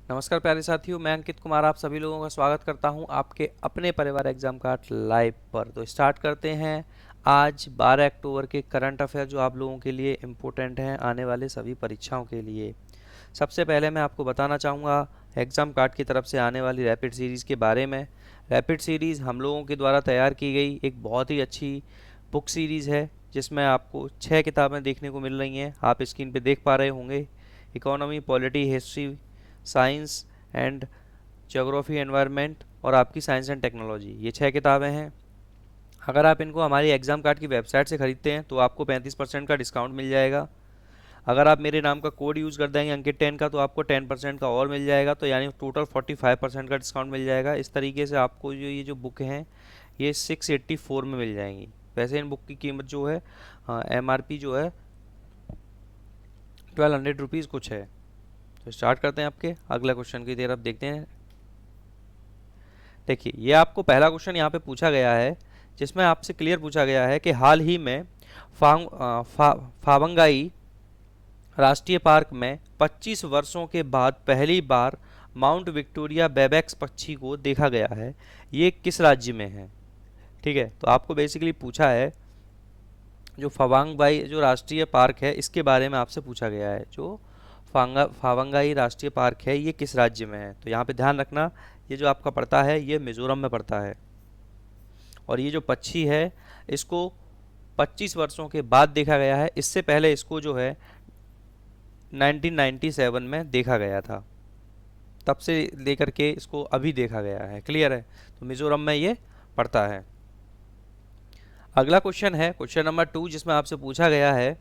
नमस्कार प्यारे साथियों, मैं अंकित कुमार आप सभी लोगों का स्वागत करता हूं आपके अपने परिवार एग्जाम कार्ड लाइव पर। तो स्टार्ट करते हैं आज 12 अक्टूबर के करंट अफेयर जो आप लोगों के लिए इम्पोर्टेंट हैं आने वाले सभी परीक्षाओं के लिए। सबसे पहले मैं आपको बताना चाहूँगा एग्ज़ाम कार्ड की तरफ से आने वाली रैपिड सीरीज़ के बारे में। रैपिड सीरीज़ हम लोगों के द्वारा तैयार की गई एक बहुत ही अच्छी बुक सीरीज़ है जिसमें आपको 6 किताबें देखने को मिल रही हैं, आप स्क्रीन पे देख पा रहे होंगे। Economy, polity, history, science and geography, environment और आपकी साइंस एंड टेक्नोलॉजी, ये 6 किताबें हैं। अगर आप इनको हमारी एग्ज़ाम कार्ड की वेबसाइट से ख़रीदते हैं तो आपको 35% का डिस्काउंट मिल जाएगा। अगर आप मेरे नाम का कोड यूज़ कर देंगे अंकित 10 का तो आपको 10% का और मिल जाएगा, तो यानी टोटल 45% का डिस्काउंट मिल जाएगा। इस तरीके से आपको जो ये जो बुक हैं ये 684 में मिल जाएंगी। वैसे इन बुक की कीमत जो है MRP जो है 1200 रुपीज़ कुछ है। तो स्टार्ट करते हैं आपके अगला क्वेश्चन की तरफ देखते हैं। देखिए ये आपको पहला क्वेश्चन यहाँ पे पूछा गया है जिसमें आपसे क्लियर पूछा गया है कि हाल ही में फावंगाई राष्ट्रीय पार्क में 25 वर्षों के बाद पहली बार माउंट विक्टोरिया बेबेक्स पक्षी को देखा गया है, ये किस राज्य में है। ठीक है, तो आपको बेसिकली पूछा है जो फवांगबाई जो राष्ट्रीय पार्क है इसके बारे में आपसे पूछा गया है। जो फावंगाई राष्ट्रीय पार्क है ये किस राज्य में है। तो यहाँ पे ध्यान रखना ये जो आपका पड़ता है ये मिजोरम में पड़ता है, और ये जो पक्षी है इसको 25 वर्षों के बाद देखा गया है। इससे पहले इसको जो है 1997 में देखा गया था, तब से लेकर के इसको अभी देखा गया है। क्लियर है, तो मिजोरम में ये पड़ता है। अगला क्वेश्चन है क्वेश्चन नंबर 2 जिसमें आपसे पूछा गया है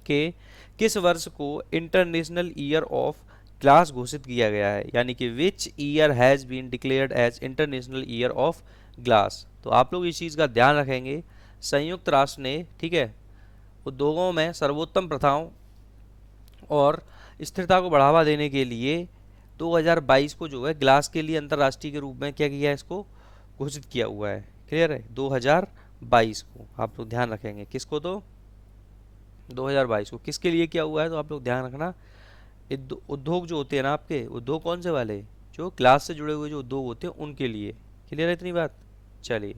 कि किस वर्ष को इंटरनेशनल ईयर ऑफ ग्लास घोषित किया गया है, यानी कि which year has been declared as international year of glass. तो आप लोग इस चीज़ का ध्यान रखेंगे, संयुक्त राष्ट्र ने, ठीक है, उद्योगों में सर्वोत्तम प्रथाओं और स्थिरता को बढ़ावा देने के लिए 2022 को जो है ग्लास के लिए अंतर्राष्ट्रीय के रूप में क्या किया है, इसको घोषित किया हुआ है। क्लियर है, 2022 को आप लोग ध्यान रखेंगे। किसको, तो 2022 को किसके लिए किया हुआ है, तो आप लोग ध्यान रखना उद्योग जो होते हैं ना आपके, उद्योग कौन से वाले, जो ग्लास से जुड़े हुए जो उद्योग होते हैं उनके लिए। क्लियर है इतनी बात। चलिए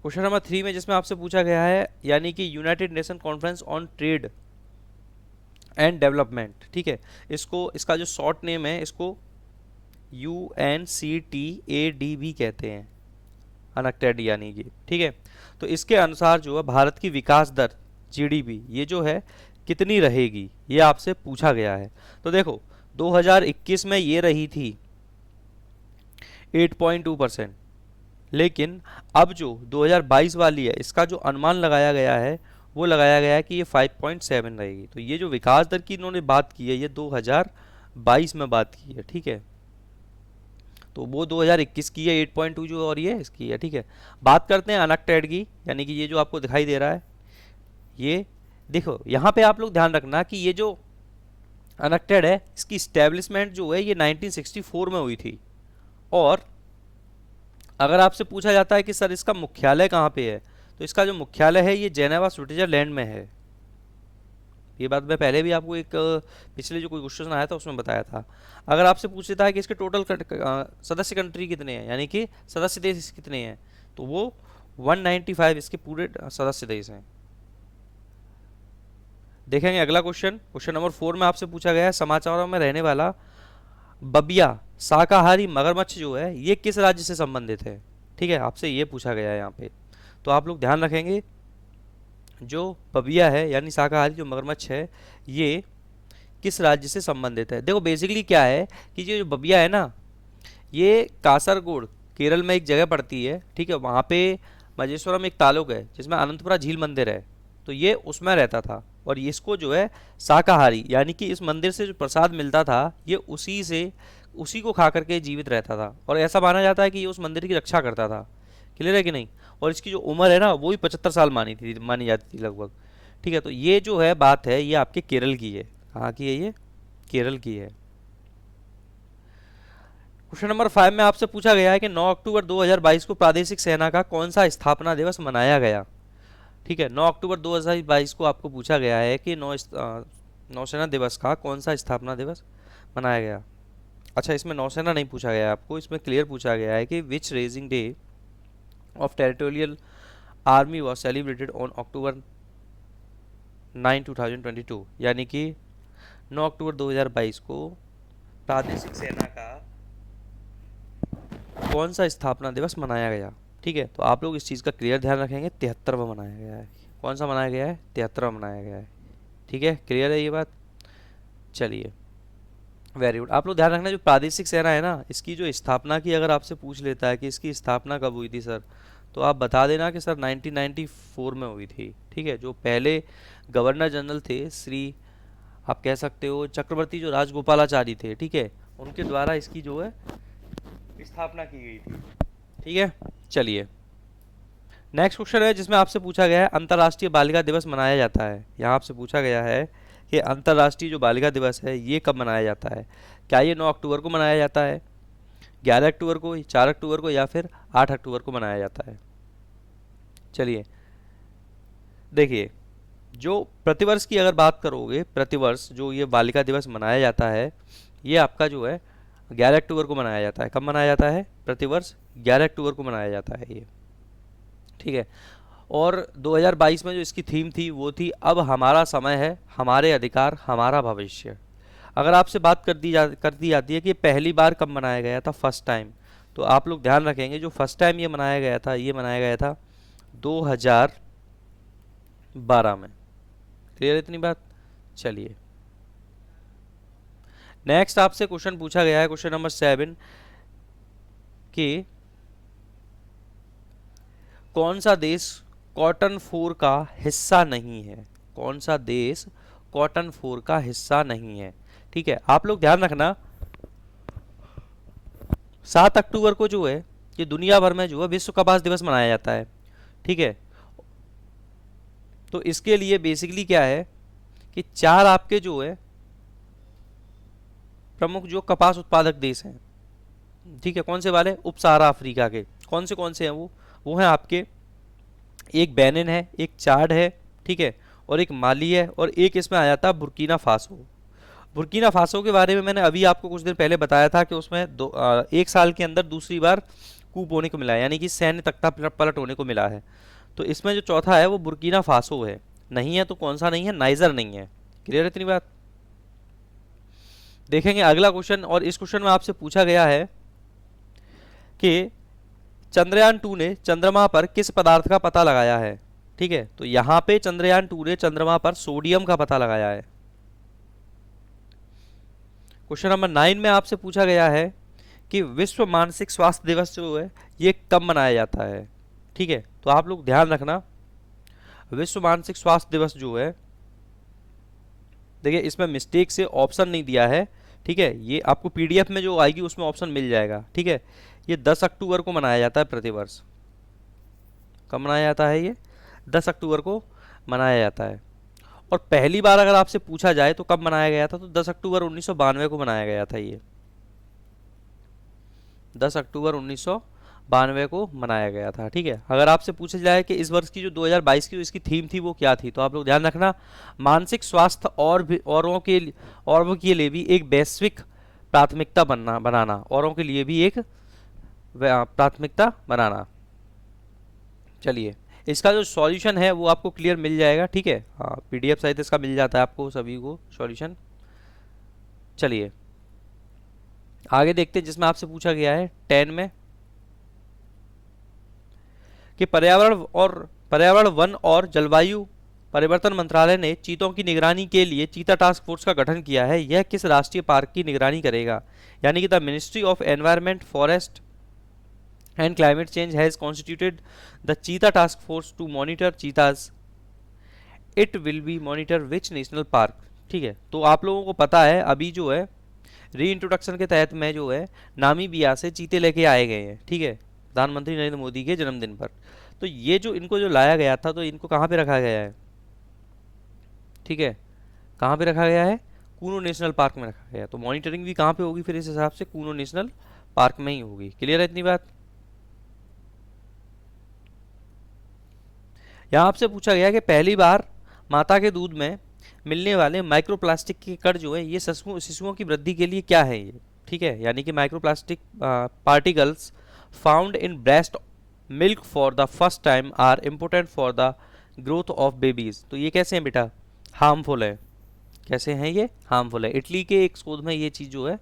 क्वेश्चन नंबर 3 में जिसमें आपसे पूछा गया है, यानी कि United nation conference on trade and development. ठीक है, इसको इसका जो शॉर्ट नेम है इसको UNCTAD कहते हैं, अनक्टेड यानी कि। ठीक है, तो इसके अनुसार जो है भारत की विकास दर GDP ये जो है कितनी रहेगी, ये आपसे पूछा गया है। तो देखो 2021 में ये रही थी 8.2%, लेकिन अब जो 2022 वाली है इसका जो अनुमान लगाया गया है वो लगाया गया है कि ये 5.7 रहेगी। तो ये जो विकास दर की इन्होंने बात की है ये 2022 में बात की है। ठीक है, तो वो 2021 की है 8.2 जो, और ये इसकी है। ठीक है, बात करते हैं अनक्टेड की, यानी कि ये जो आपको दिखाई दे रहा है ये देखो, यहाँ पे आप लोग ध्यान रखना कि ये जो अनक्टेड है इसकी स्टैब्लिशमेंट जो है ये 1964 में हुई थी। और अगर आपसे पूछा जाता है कि सर इसका मुख्यालय कहाँ पे है, तो इसका जो मुख्यालय है ये जेनेवा स्विट्जरलैंड में है। ये बात मैं पहले भी आपको एक पिछले जो कोई क्वेश्चन आया था उसमें बताया था। अगर आपसे पूछता है कि इसके टोटल सदस्य कंट्री कितने हैं, यानी कि सदस्य देश कितने हैं, तो वो 195 इसके पूरे सदस्य देश हैं। देखेंगे अगला क्वेश्चन, क्वेश्चन नंबर 4 में आपसे पूछा गया है समाचारों में रहने वाला बबिया शाकाहारी मगरमच्छ जो है ये किस राज्य से संबंधित है। ठीक है, आपसे ये पूछा गया है यहाँ पे, तो आप लोग ध्यान रखेंगे जो बबिया है यानी शाकाहारी जो मगरमच्छ है ये किस राज्य से संबंधित है। देखो बेसिकली क्या है कि ये जो बबिया है ना ये कासरगोड केरल में एक जगह पड़ती है। ठीक है, वहाँ पे मजेश्वरम एक तालुक है जिसमें अनंतपुरा झील मंदिर है, तो ये उसमें रहता था। और इसको जो है शाकाहारी यानी कि इस मंदिर से जो प्रसाद मिलता था ये उसी को खा करके जीवित रहता था, और ऐसा माना जाता है कि ये उस मंदिर की रक्षा करता था। क्लियर है कि नहीं। और इसकी जो उम्र है ना वो भी 75 साल मानी जाती थी लगभग। ठीक है, तो ये जो है बात है ये आपके केरल की है। कहाँ की है ये, केरल की है। क्वेश्चन नंबर 5 में आपसे पूछा गया है कि 9 अक्टूबर 2022 को प्रादेशिक सेना का कौन सा स्थापना दिवस मनाया गया। ठीक है, 9 अक्टूबर 2022 को आपको पूछा गया है कि नौसेना दिवस का कौन सा स्थापना दिवस मनाया गया? अच्छा, इसमें नौसेना नहीं पूछा गया है आपको, इसमें क्लियर पूछा गया है कि which raising day of territorial army was celebrated on October 9 2022, यानी कि 9 अक्टूबर 2022 को प्रादेशिक सेना का कौन सा स्थापना दिवस मनाया गया? ठीक है, तो आप लोग इस चीज़ का क्लियर ध्यान रखेंगे, 73वां मनाया गया है। कौन सा मनाया गया है? 73वां मनाया गया है। ठीक है, क्लियर है ये बात? चलिए, वेरी गुड। आप लोग ध्यान रखना, जो प्रादेशिक सेना है ना, इसकी जो स्थापना की अगर आपसे पूछ लेता है कि इसकी स्थापना कब हुई थी सर, तो आप बता देना कि सर 1994 में हुई थी। ठीक है, जो पहले गवर्नर जनरल थे श्री, आप कह सकते हो चक्रवर्ती जो राजगोपालाचारी थे, ठीक है, उनके द्वारा इसकी जो है स्थापना की गई थी। ठीक है, चलिए नेक्स्ट क्वेश्चन है जिसमें आपसे पूछा गया है अंतर्राष्ट्रीय बालिका दिवस मनाया जाता है। यहाँ आपसे पूछा गया है कि अंतर्राष्ट्रीय जो बालिका दिवस है ये कब मनाया जाता है? क्या ये 9 अक्टूबर को मनाया जाता है, 11 अक्टूबर को, 4 अक्टूबर को, या फिर 8 अक्टूबर को मनाया जाता है? चलिए देखिए, जो प्रतिवर्ष की अगर बात करोगे, प्रतिवर्ष जो ये बालिका दिवस मनाया जाता है, ये आपका जो है 11 अक्टूबर को मनाया जाता है। कब मनाया जाता है? प्रतिवर्ष 11 अक्टूबर को मनाया जाता है ये। ठीक है, और 2022 में जो इसकी थीम थी वो थी अब हमारा समय है, हमारे अधिकार, हमारा भविष्य। अगर आपसे बात कर दी जाती है कि पहली बार कब मनाया गया था, फर्स्ट टाइम, तो आप लोग ध्यान रखेंगे जो फर्स्ट टाइम ये मनाया गया था, ये मनाया गया था 2012 में। क्लियर है इतनी बात? चलिए नेक्स्ट आपसे क्वेश्चन पूछा गया है, क्वेश्चन नंबर 7, कि कौन सा देश कॉटन 4 का हिस्सा नहीं है? कौन सा देश कॉटन 4 का हिस्सा नहीं है? ठीक है, आप लोग ध्यान रखना, 7 अक्टूबर को जो है ये दुनिया भर में जो है विश्व कपास दिवस मनाया जाता है। ठीक है, तो इसके लिए बेसिकली क्या है कि 4 आपके जो है प्रमुख जो कपास उत्पादक देश हैं, ठीक है, कौन से वाले? उप सहारा अफ्रीका के। कौन से हैं वो हैं आपके, एक बेनिन है, एक चाड है, ठीक है, और एक माली है, और एक इसमें आ जाता है बुर्किना फासो। बुर्किना फासो के बारे में मैंने अभी आपको कुछ देर पहले बताया था कि उसमें एक साल के अंदर दूसरी बार कूप होने को मिला है, यानी कि सैन्य तख्ता पलट होने को मिला है। तो इसमें जो चौथा है वो बुर्किना फासो है। नहीं है तो कौन सा नहीं है? नाइजर नहीं है। क्लियर है इतनी बात? देखेंगे अगला क्वेश्चन, और इस क्वेश्चन में आपसे पूछा गया है कि चंद्रयान 2 ने चंद्रमा पर किस पदार्थ का पता लगाया है? ठीक है, तो यहां पे चंद्रयान 2 ने चंद्रमा पर सोडियम का पता लगाया है। क्वेश्चन नंबर 9 में आपसे पूछा गया है कि विश्व मानसिक स्वास्थ्य दिवस जो है ये कब मनाया जाता है? ठीक है, तो आप लोग ध्यान रखना, विश्व मानसिक स्वास्थ्य दिवस जो है, देखिए इसमें मिस्टेक से ऑप्शन नहीं दिया है। ठीक है, ये आपको पीडीएफ में जो आएगी उसमें ऑप्शन मिल जाएगा। ठीक है, ये 10 अक्टूबर को मनाया जाता है प्रतिवर्ष। कब मनाया जाता है ये? 10 अक्टूबर को मनाया जाता है। और पहली बार अगर आपसे पूछा जाए तो कब मनाया गया था, तो 10 अक्टूबर 1992 को मनाया गया था ये। 10 अक्टूबर 1992 को मनाया गया था। ठीक है, अगर आपसे पूछा जाए कि इस वर्ष की जो 2022 की जो इसकी थीम थी वो क्या थी, तो आप लोग ध्यान रखना, मानसिक स्वास्थ्य और भी औरों के लिए भी एक वैश्विक प्राथमिकता बनाना, औरों के लिए भी एक प्राथमिकता बनाना। चलिए, इसका जो सॉल्यूशन है वो आपको क्लियर मिल जाएगा। ठीक है, हाँ, पीडीएफ सहित इसका मिल जाता है आपको सभी को सॉल्यूशन। चलिए आगे देखते हैं, जिसमें आपसे पूछा गया है 10 में कि पर्यावरण वन और जलवायु परिवर्तन मंत्रालय ने चीतों की निगरानी के लिए चीता टास्क फोर्स का गठन किया है। यह किस राष्ट्रीय पार्क की निगरानी करेगा? यानी कि the ministry of environment, forest and climate change has constituted the cheetah task force to monitor cheetahs. It will be monitor which national park? ठीक है, तो आप लोगों को पता है अभी जो है री इंट्रोडक्शन के तहत में जो है नामीबिया से चीते लेके आए गए हैं। ठीक है, प्रधानमंत्री नरेंद्र मोदी के जन्मदिन पर। तो ये जो इनको जो लाया गया था, तो इनको कहाँ पे रखा गया है? ठीक है, कहाँ पे रखा गया है? कूनो नेशनल पार्क में रखा गया। तो मॉनिटरिंग भी कहाँ पे होगी फिर? इस हिसाब से कूनो नेशनल पार्क में ही होगी। क्लियर है इतनी बात? यहाँ आपसे पूछा गया कि पहली बार माता के दूध में मिलने वाले माइक्रोप्लास्टिक के कण जो है ये शिशुओं की वृद्धि के लिए क्या है ये, ठीक है, यानी कि microplastic particles found in breast milk for the first time are important for the growth of babies. तो ये कैसे हैं बेटा, हार्मफुल है। कैसे हैं ये, हार्मफुल है। इटली के एक शोध में ये चीज़ जो है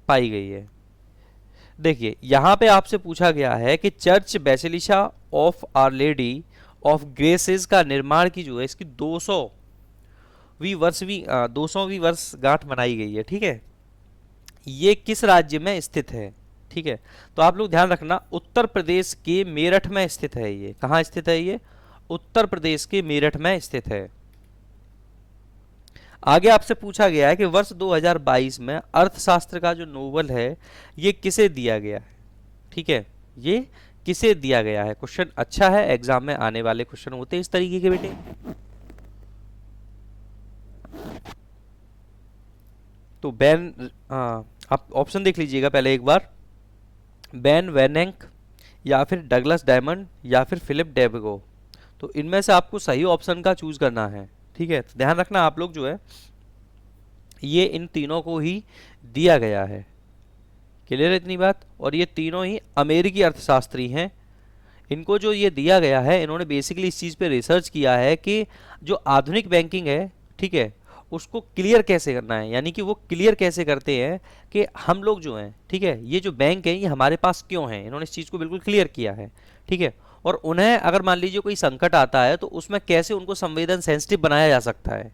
पाई गई है। देखिए यहाँ पे आपसे पूछा गया है कि church basilica of our lady of graces का निर्माण की जो है इसकी 200वीं वर्षगांठ मनाई गई है, ठीक है। ये किस राज्य में स्थित है, ठीक है। तो आप लोग ध्यान रखना, उत्तर प्रदेश के मेरठ में स्थित है। ये कहाँ स्थित है, ये उत्तर प्रदेश के मेरठ में स्थित है। आगे आपसे पूछा गया है कि वर्ष 2022 में अर्थशास्त्र का जो नोबेल है ये किसे दिया गया है, ठीक है, ये किसे दिया गया है। क्वेश्चन अच्छा है, एग्जाम में आने वाले क्वेश्चन होते हैं इस तरीके के बेटे। तो आप ऑप्शन देख लीजिएगा पहले एक बार, बेन वेनेंक या फिर डगलस डायमंड या फिर फिलिप डेविगो। तो इनमें से आपको सही ऑप्शन का चूज करना है, ठीक है। तो ध्यान रखना आप लोग जो है ये इन तीनों को ही दिया गया है, क्लियर है इतनी बात। और ये तीनों ही अमेरिकी अर्थशास्त्री हैं। इनको जो ये दिया गया है, इन्होंने बेसिकली इस चीज़ पे रिसर्च किया है कि जो आधुनिक बैंकिंग है, ठीक है, उसको क्लियर कैसे करना है। यानी कि वो क्लियर कैसे करते हैं कि हम लोग जो हैं, ठीक है, ये जो बैंक है ये हमारे पास क्यों है। इन्होंने इस चीज़ को बिल्कुल क्लियर किया है, ठीक है। और उन्हें अगर मान लीजिए कोई संकट आता है तो उसमें कैसे उनको संवेदन सेंसिटिव बनाया जा सकता है,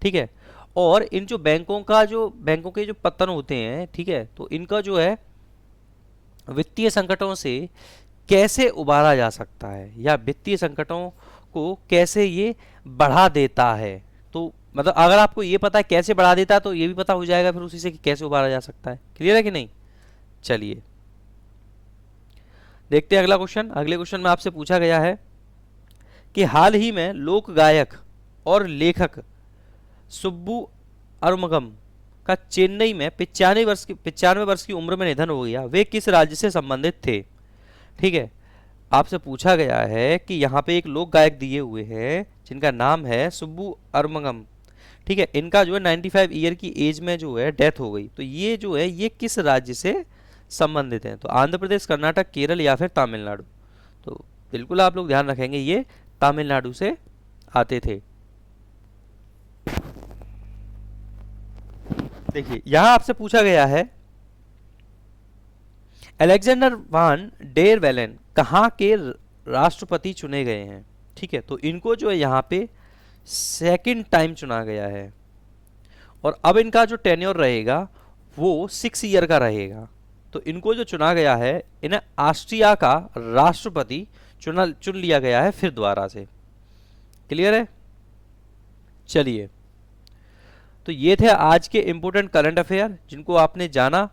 ठीक है। और इन जो बैंकों के जो पतन होते हैं, ठीक है, तो इनका जो है वित्तीय संकटों से कैसे उबारा जा सकता है या वित्तीय संकटों को कैसे ये बढ़ा देता है। तो मतलब अगर आपको ये पता है कैसे बढ़ा देता है तो ये भी पता हो जाएगा फिर उसी से कि कैसे उबारा जा सकता है। क्लियर है कि नहीं। चलिए देखते हैं अगला क्वेश्चन। अगले क्वेश्चन में आपसे पूछा गया है कि हाल ही में लोक गायक और लेखक सुब्बू अरुमगम का चेन्नई में 95 वर्ष की उम्र में निधन हो गया। वे किस राज्य से संबंधित थे, ठीक है। आपसे पूछा गया है कि यहाँ पे एक लोक गायक दिए हुए हैं जिनका नाम है सुब्बू अरुमगम, ठीक है। इनका जो है 95 ईयर की एज में जो है डेथ हो गई। तो ये जो है ये किस राज्य से संबंधित हैं। तो आंध्र प्रदेश, कर्नाटक, केरल या फिर तमिलनाडु। तो बिल्कुल आप लोग ध्यान रखेंगे ये तमिलनाडु से आते थे। देखिए यहां आपसे पूछा गया है अलेक्जेंडर वान डेर वेलेन कहाँ के राष्ट्रपति चुने गए हैं, ठीक है। तो इनको जो है यहाँ पे सेकंड टाइम चुना गया है और अब इनका जो टेन्योर रहेगा वो 6 ईयर का रहेगा। तो इनको जो चुना गया है इन्हें ऑस्ट्रिया का राष्ट्रपति चुन लिया गया है फिर दोबारा से। क्लियर है। चलिए तो ये थे आज के इंपोर्टेंट करंट अफेयर जिनको आपने जाना,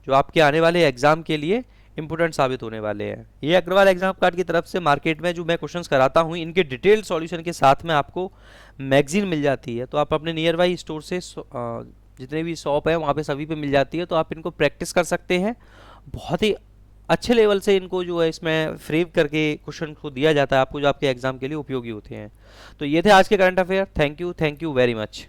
जो आपके आने वाले एग्जाम के लिए इंपोर्टेंट साबित होने वाले हैं। ये अग्रवाल एग्जाम कार्ड की तरफ से मार्केट में जो मैं क्वेश्चंस कराता हूँ इनके डिटेल्ड सॉल्यूशन के साथ में आपको मैगजीन मिल जाती है। तो आप अपने नियर बाई स्टोर से जितने भी शॉप है वहाँ पे सभी पे मिल जाती है। तो आप इनको प्रैक्टिस कर सकते हैं। बहुत ही अच्छे लेवल से इनको जो है इसमें फ्रेम करके क्वेश्चन को दिया जाता है आपको, जो आपके एग्जाम के लिए उपयोगी होते हैं। तो ये थे आज के current affair. Thank you very much.